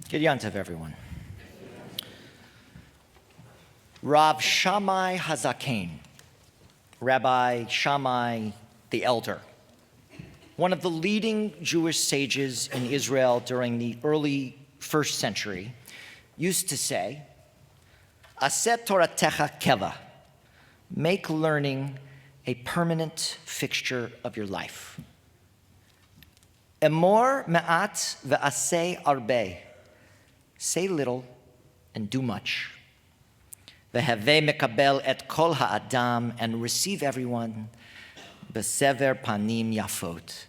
Good Yontiv, everyone. Rav Shammai Hazaken, Rabbi Shammai the Elder, one of the leading Jewish sages in Israel during the early first century, used to say, Aset Toratecha Keva, make learning a permanent fixture of your life. Emor me'at ve'aseh arbe, say little and do much. Ve'haveh mekabel et kol ha'adam, and receive everyone, besever panim yafot,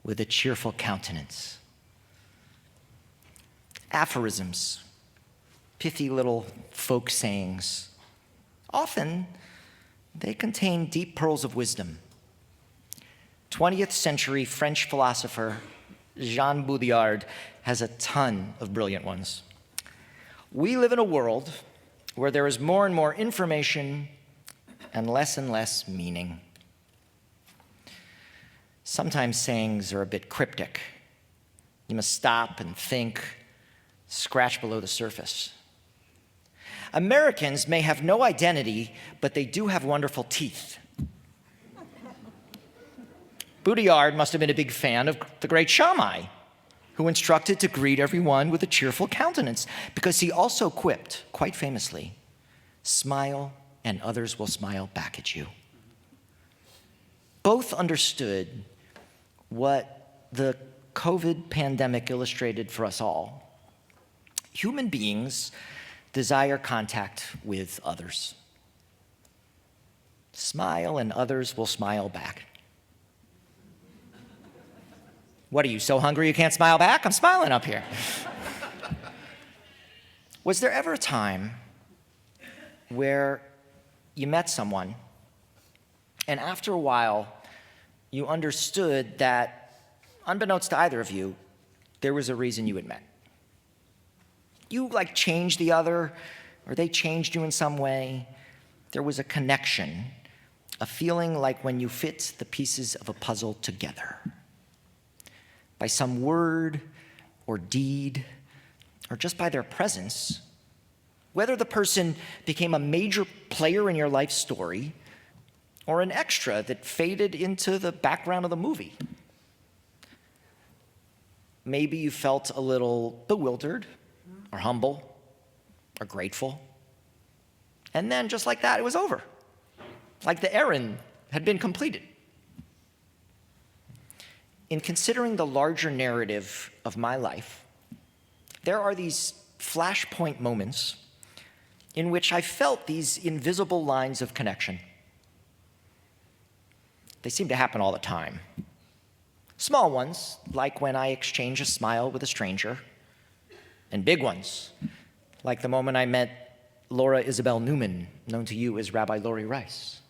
with a cheerful countenance. Aphorisms, pithy little folk sayings. Often, they contain deep pearls of wisdom. 20th century French philosopher Jean Baudrillard has a ton of brilliant ones. We live in a world where there is more and more information and less meaning. Sometimes sayings are a bit cryptic. You must stop and think, scratch below the surface. Americans may have no identity, but they do have wonderful teeth. Baudrillard must have been a big fan of the great Shammai, who instructed to greet everyone with a cheerful countenance, because he also quipped, quite famously, smile and others will smile back at you. Both understood what the COVID pandemic illustrated for us all. Human beings desire contact with others. Smile and others will smile back. What are you, so hungry you can't smile back? I'm smiling up here. Was there ever a time where you met someone and after a while you understood that, unbeknownst to either of you, there was a reason you had met? You changed the other, or they changed you in some way. There was a connection, a feeling like when you fit the pieces of a puzzle together by some word or deed, or just by their presence, whether the person became a major player in your life story or an extra that faded into the background of the movie. Maybe you felt a little bewildered, or humble, or grateful. And then, just like that, it was over. Like the errand had been completed. In considering the larger narrative of my life, there are these flashpoint moments in which I felt these invisible lines of connection. They seem to happen all the time. Small ones, like when I exchange a smile with a stranger, and big ones, like the moment I met Laura Isabel Newman, known to you as Rabbi Lori Rice.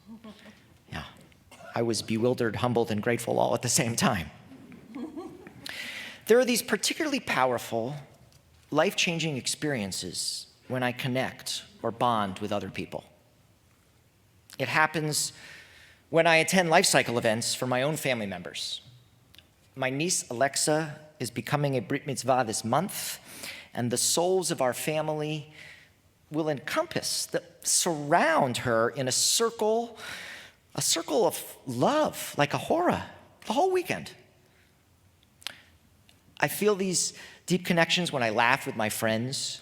Yeah, I was bewildered, humbled, and grateful all at the same time. There are these particularly powerful, life-changing experiences when I connect or bond with other people. It happens when I attend life cycle events for my own family members. My niece Alexa is becoming a Brit Mitzvah this month, and the souls of our family will surround her in a circle of love, like a hora, the whole weekend. I feel these deep connections when I laugh with my friends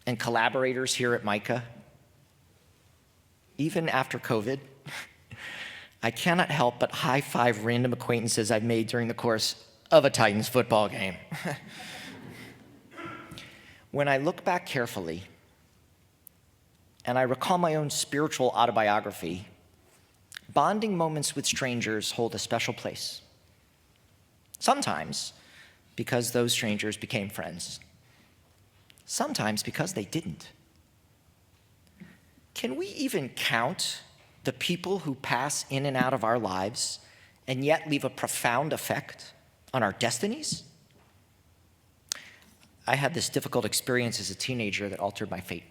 and collaborators here at Micah. Even after COVID, I cannot help but high-five random acquaintances I've made during the course of a Titans football game. When I look back carefully and I recall my own spiritual autobiography, bonding moments with strangers hold a special place. Sometimes because those strangers became friends. Sometimes because they didn't. Can we even count the people who pass in and out of our lives and yet leave a profound effect on our destinies? I had this difficult experience as a teenager that altered my fate.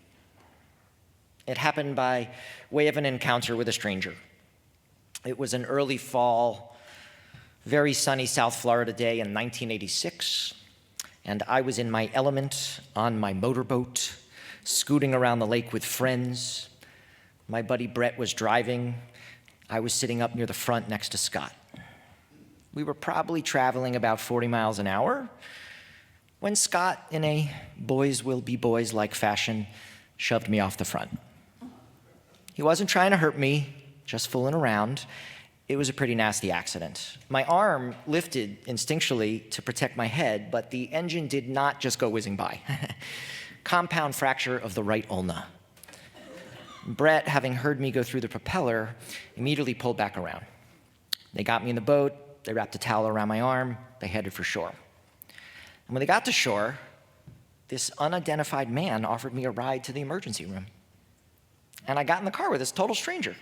It happened by way of an encounter with a stranger. It was an early fall, very sunny South Florida day in 1986, and I was in my element on my motorboat, scooting around the lake with friends. My buddy Brett was driving. I was sitting up near the front next to Scott. We were probably traveling about 40 miles an hour when Scott, in a boys will be boys-like fashion, shoved me off the front. He wasn't trying to hurt me, just fooling around. It was a pretty nasty accident. My arm lifted instinctually to protect my head, but the engine did not just go whizzing by. Compound fracture of the right ulna. Brett, having heard me go through the propeller, immediately pulled back around. They got me in the boat, they wrapped a towel around my arm, they headed for shore. And when they got to shore, this unidentified man offered me a ride to the emergency room. And I got in the car with this total stranger,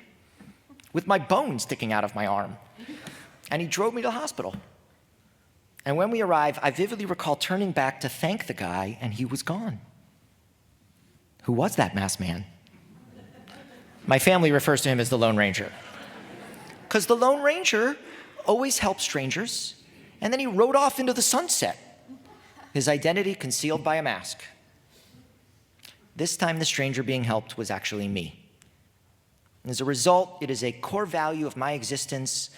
with my bone sticking out of my arm. And he drove me to the hospital. And when we arrived, I vividly recall turning back to thank the guy, and he was gone. Who was that masked man? My family refers to him as the Lone Ranger. Because the Lone Ranger always helped strangers, and then he rode off into the sunset, his identity concealed by a mask. This time, the stranger being helped was actually me. And as a result, it is a core value of my existence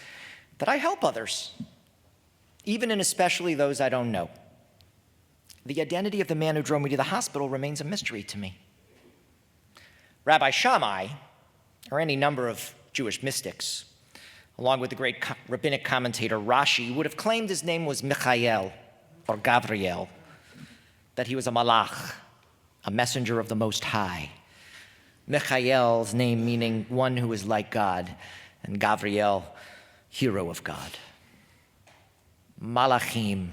that I help others, even and especially those I don't know. The identity of the man who drove me to the hospital remains a mystery to me. Rabbi Shammai, or any number of Jewish mystics, along with the great rabbinic commentator Rashi, would have claimed his name was Michael or Gavriel, that he was a malach, a messenger of the Most High. Michael's name meaning one who is like God, and Gavriel, hero of God. Malachim,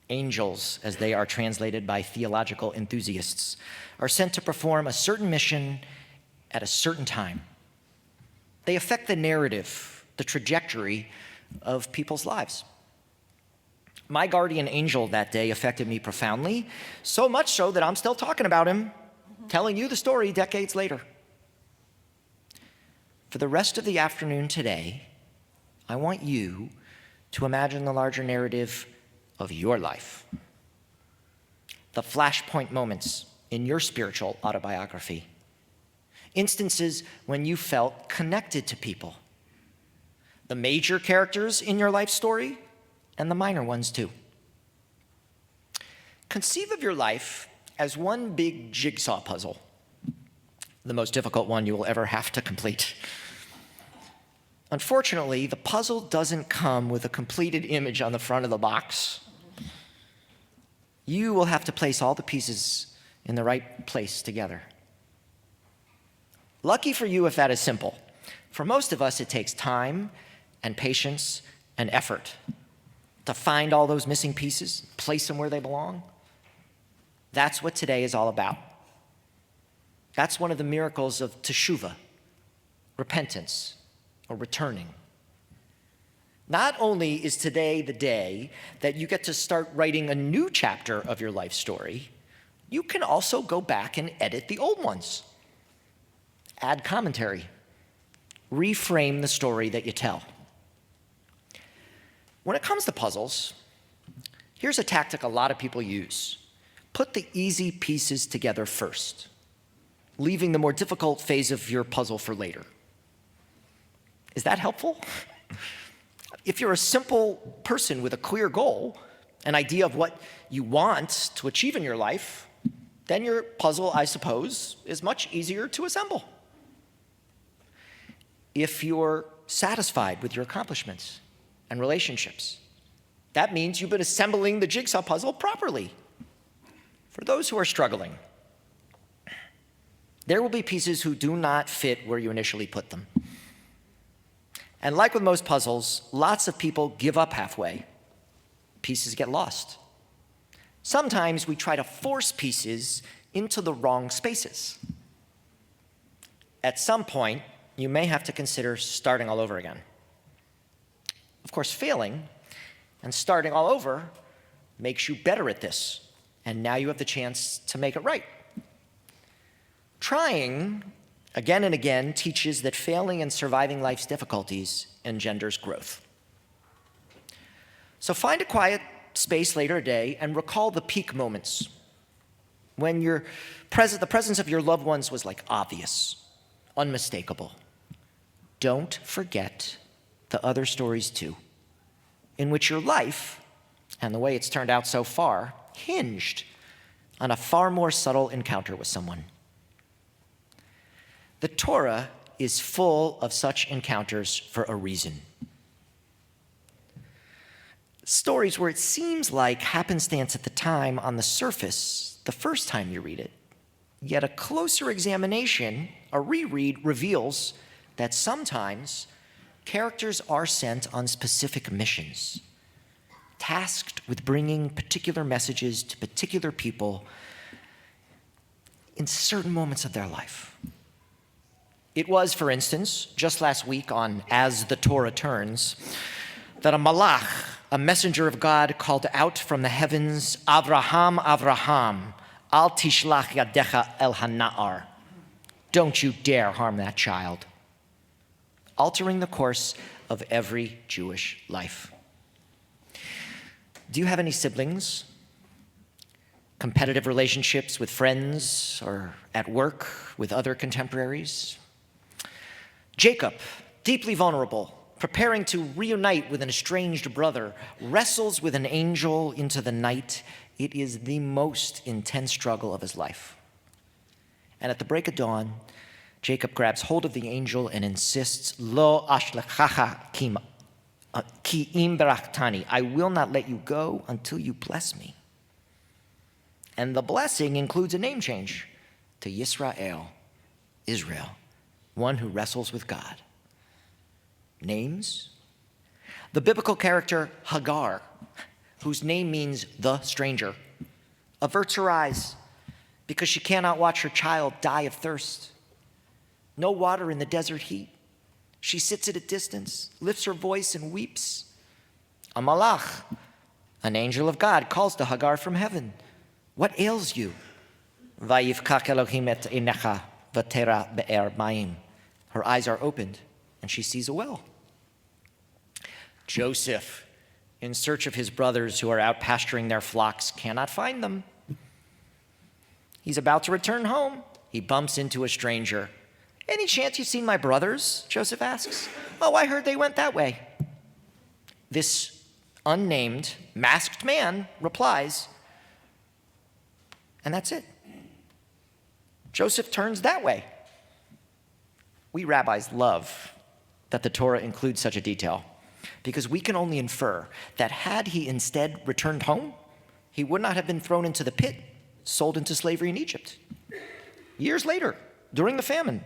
angels, as they are translated by theological enthusiasts, are sent to perform a certain mission at a certain time. They affect the narrative, the trajectory of people's lives. My guardian angel that day affected me profoundly, so much so that I'm still talking about him, telling you the story decades later. For the rest of the afternoon today, I want you to imagine the larger narrative of your life, the flashpoint moments in your spiritual autobiography, instances when you felt connected to people, the major characters in your life story, and the minor ones too. Conceive of your life as one big jigsaw puzzle, the most difficult one you will ever have to complete. Unfortunately, the puzzle doesn't come with a completed image on the front of the box. You will have to place all the pieces in the right place together. Lucky for you if that is simple. For most of us, it takes time and patience and effort to find all those missing pieces, place them where they belong. That's what today is all about. That's one of the miracles of teshuvah, repentance, or returning. Not only is today the day that you get to start writing a new chapter of your life story, you can also go back and edit the old ones. Add commentary. Reframe the story that you tell. When it comes to puzzles, here's a tactic a lot of people use. Put the easy pieces together first, leaving the more difficult phase of your puzzle for later. Is that helpful? If you're a simple person with a clear goal, an idea of what you want to achieve in your life, then your puzzle, I suppose, is much easier to assemble. If you're satisfied with your accomplishments and relationships, that means you've been assembling the jigsaw puzzle properly. For those who are struggling, there will be pieces who do not fit where you initially put them. And like with most puzzles, lots of people give up halfway. Pieces get lost. Sometimes we try to force pieces into the wrong spaces. At some point, you may have to consider starting all over again. Of course, failing and starting all over makes you better at this, and now you have the chance to make it right. Trying again and again teaches that failing and surviving life's difficulties engenders growth. So find a quiet space later today and recall the peak moments when the presence of your loved ones was like obvious, unmistakable. Don't forget the other stories too, in which your life, and the way it's turned out so far, hinged on a far more subtle encounter with someone. The Torah is full of such encounters for a reason. Stories where it seems like happenstance at the time on the surface, the first time you read it. Yet a closer examination, a reread, reveals that sometimes characters are sent on specific missions, tasked with bringing particular messages to particular people in certain moments of their life. It was, for instance, just last week on As the Torah Turns, that a malach, a messenger of God, called out from the heavens, Avraham, Avraham, al tishlach yadecha el hana'ar. Don't you dare harm that child. Altering the course of every Jewish life. Do you have any siblings? Competitive relationships with friends or at work with other contemporaries? Jacob, deeply vulnerable, preparing to reunite with an estranged brother, wrestles with an angel into the night. It is the most intense struggle of his life. And at the break of dawn, Jacob grabs hold of the angel and insists, Lo ashlechacha ki im berachtani. I will not let you go until you bless me. And the blessing includes a name change to Yisrael, Israel, one who wrestles with God. Names? The biblical character Hagar, whose name means the stranger, averts her eyes because she cannot watch her child die of thirst. No water in the desert heat. She sits at a distance, lifts her voice and weeps. A malach, an angel of God, calls to Hagar from heaven. What ails you? Vayivkach Elohim et einecha v'tera be'er mayim. Her eyes are opened and she sees a well. Joseph, in search of his brothers who are out pasturing their flocks, cannot find them. He's about to return home. He bumps into a stranger. Any chance you've seen my brothers? Joseph asks. Oh, I heard they went that way. This unnamed, masked man replies, and that's it. Joseph turns that way. We rabbis love that the Torah includes such a detail because we can only infer that had he instead returned home, he would not have been thrown into the pit, sold into slavery in Egypt. Years later, during the famine,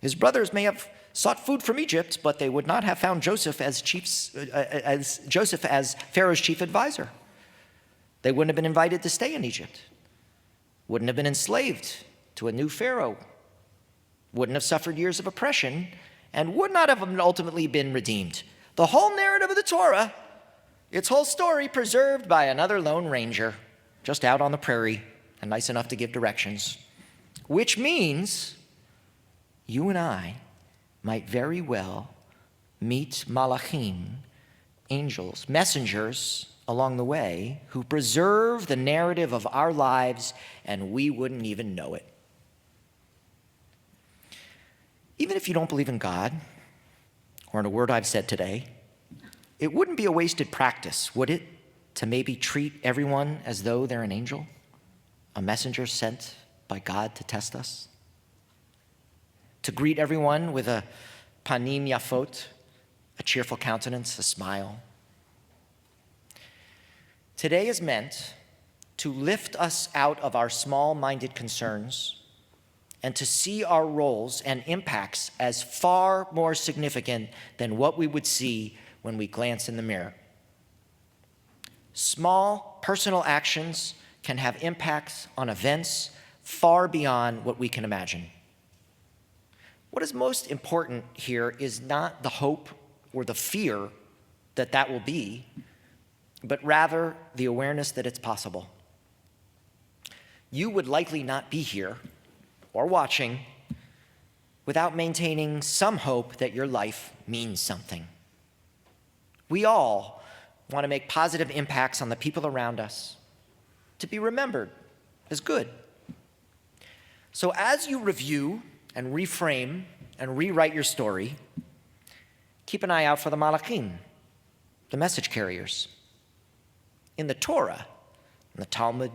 his brothers may have sought food from Egypt, but they would not have found Joseph as Pharaoh's chief advisor. They wouldn't have been invited to stay in Egypt, wouldn't have been enslaved to a new Pharaoh, wouldn't have suffered years of oppression, and would not have ultimately been redeemed. The whole narrative of the Torah, its whole story preserved by another lone ranger, just out on the prairie and nice enough to give directions, which means you and I might very well meet malachim, angels, messengers along the way who preserve the narrative of our lives and we wouldn't even know it. Even if you don't believe in God, or in a word I've said today, it wouldn't be a wasted practice, would it, to maybe treat everyone as though they're an angel, a messenger sent by God to test us? To greet everyone with a panim yafot, a cheerful countenance, a smile. Today is meant to lift us out of our small-minded concerns and to see our roles and impacts as far more significant than what we would see when we glance in the mirror. Small personal actions can have impacts on events far beyond what we can imagine. What is most important here is not the hope or the fear that that will be, but rather the awareness that it's possible. You would likely not be here or watching without maintaining some hope that your life means something. We all want to make positive impacts on the people around us, to be remembered as good. So as you review and reframe and rewrite your story, keep an eye out for the malachim, the message carriers. In the Torah, in the Talmud,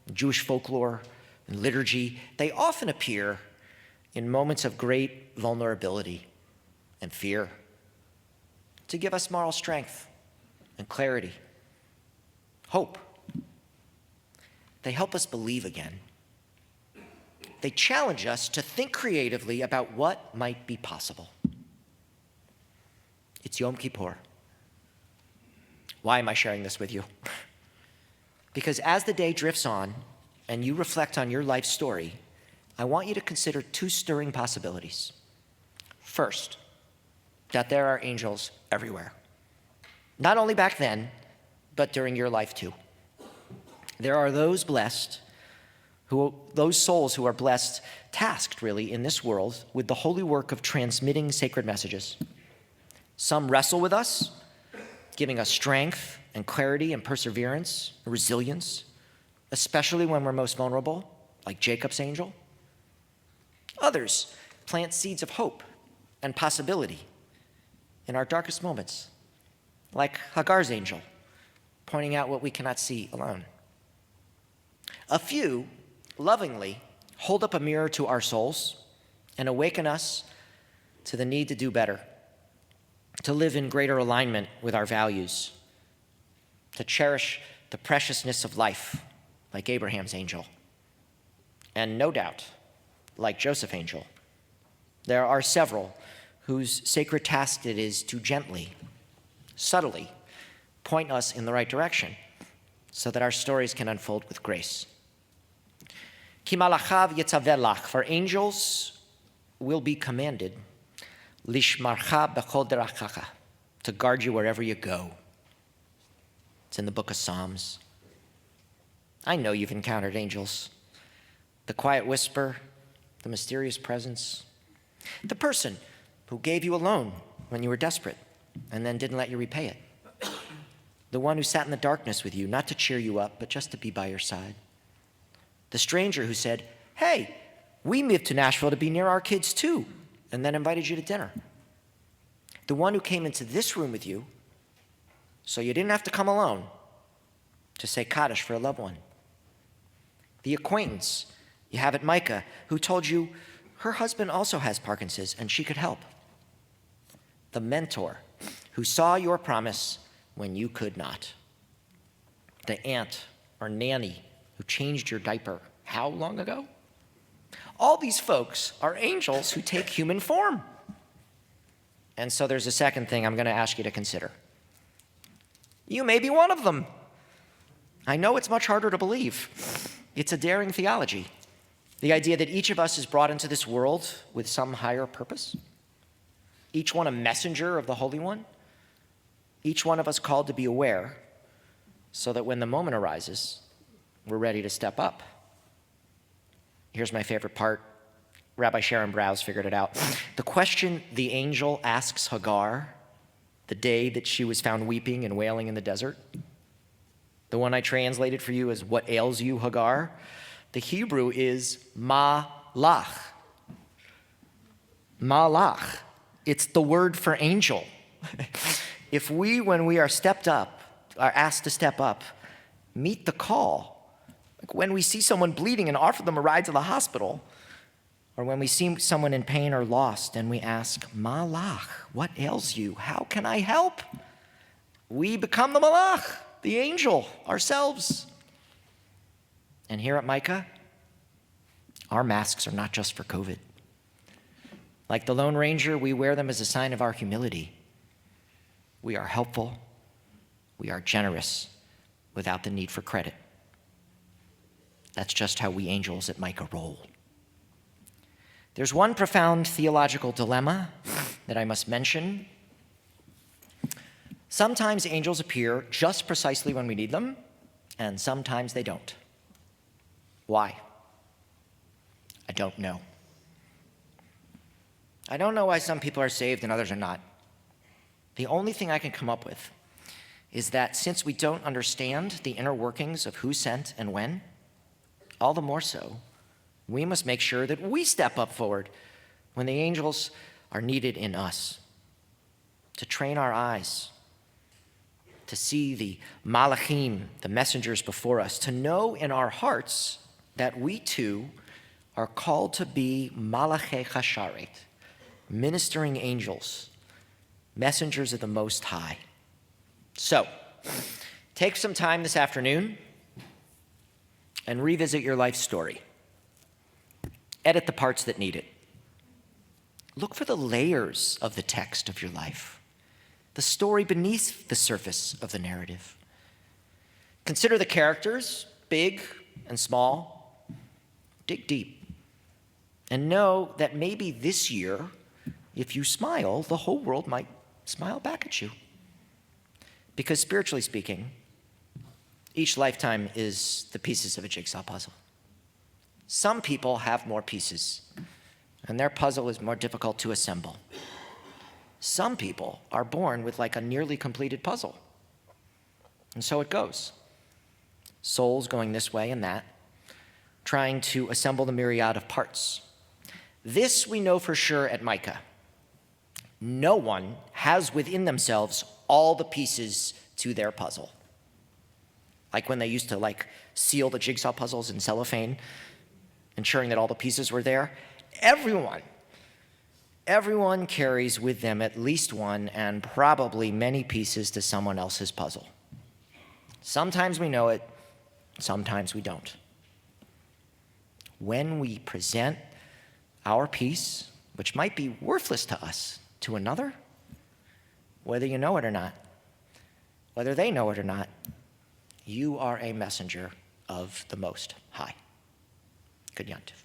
in Jewish folklore, in liturgy, they often appear in moments of great vulnerability and fear to give us moral strength and clarity, hope. They help us believe again. They challenge us to think creatively about what might be possible. It's Yom Kippur. Why am I sharing this with you? Because as the day drifts on and you reflect on your life story, I want you to consider two stirring possibilities. First, that there are angels everywhere. Not only back then, but during your life too. There are those souls who are blessed, tasked really in this world with the holy work of transmitting sacred messages. Some wrestle with us, giving us strength and clarity and perseverance, resilience, especially when we're most vulnerable, like Jacob's angel. Others plant seeds of hope and possibility in our darkest moments, like Hagar's angel, pointing out what we cannot see alone. A few lovingly hold up a mirror to our souls and awaken us to the need to do better, to live in greater alignment with our values, to cherish the preciousness of life, like Abraham's angel. And no doubt, like Joseph's angel, there are several whose sacred task it is to gently, subtly point us in the right direction so that our stories can unfold with grace. Ki malachav yetzaver lach, for angels will be commanded, lishmarcha bechol derachacha, to guard you wherever you go. It's in the book of Psalms. I know you've encountered angels. The quiet whisper, the mysterious presence, the person who gave you a loan when you were desperate and then didn't let you repay it. The one who sat in the darkness with you, not to cheer you up, but just to be by your side. The stranger who said, hey, we moved to Nashville to be near our kids too, and then invited you to dinner. The one who came into this room with you so you didn't have to come alone to say Kaddish for a loved one. The acquaintance you have at Micah who told you her husband also has Parkinson's and she could help. The mentor who saw your promise when you could not. The aunt or nanny who changed your diaper how long ago? All these folks are angels who take human form. And so there's a second thing I'm going to ask you to consider. You may be one of them. I know it's much harder to believe. It's a daring theology. The idea that each of us is brought into this world with some higher purpose. Each one a messenger of the Holy One. Each one of us called to be aware so that when the moment arises, we're ready to step up. Here's my favorite part. Rabbi Sharon Browse figured it out. The question the angel asks Hagar the day that she was found weeping and wailing in the desert, the one I translated for you as what ails you, Hagar, the Hebrew is malach. Malach. It's the word for angel. If we, when we are asked to step up, meet the call, like when we see someone bleeding and offer them a ride to the hospital, or when we see someone in pain or lost and we ask, malach, what ails you? How can I help? We become the malach, the angel, ourselves. And here at Micah, our masks are not just for COVID. Like the Lone Ranger, we wear them as a sign of our humility. We are helpful. We are generous without the need for credit. That's just how we angels at Micah roll. There's one profound theological dilemma that I must mention. Sometimes angels appear just precisely when we need them, and sometimes they don't. Why? I don't know. I don't know why some people are saved and others are not. The only thing I can come up with is that since we don't understand the inner workings of who sent and when, all the more so, we must make sure that we step up forward when the angels are needed in us, to train our eyes, to see the malachim, the messengers before us, to know in our hearts that we too are called to be malachei chasharet, ministering angels, messengers of the Most High. So, take some time this afternoon and revisit your life story. Edit the parts that need it. Look for the layers of the text of your life, the story beneath the surface of the narrative. Consider the characters, big and small. Dig deep. And know that maybe this year, if you smile, the whole world might smile back at you. Because spiritually speaking, each lifetime is the pieces of a jigsaw puzzle. Some people have more pieces, and their puzzle is more difficult to assemble. Some people are born with like a nearly completed puzzle. And so it goes. Souls going this way and that, trying to assemble the myriad of parts. This we know for sure at Micah. No one has within themselves all the pieces to their puzzle. Like when they used to seal the jigsaw puzzles in cellophane, ensuring that all the pieces were there. Everyone carries with them at least one and probably many pieces to someone else's puzzle. Sometimes we know it, sometimes we don't. When we present our piece, which might be worthless to us, to another, whether you know it or not, whether they know it or not, you are a messenger of the Most High. Good Yom Tov.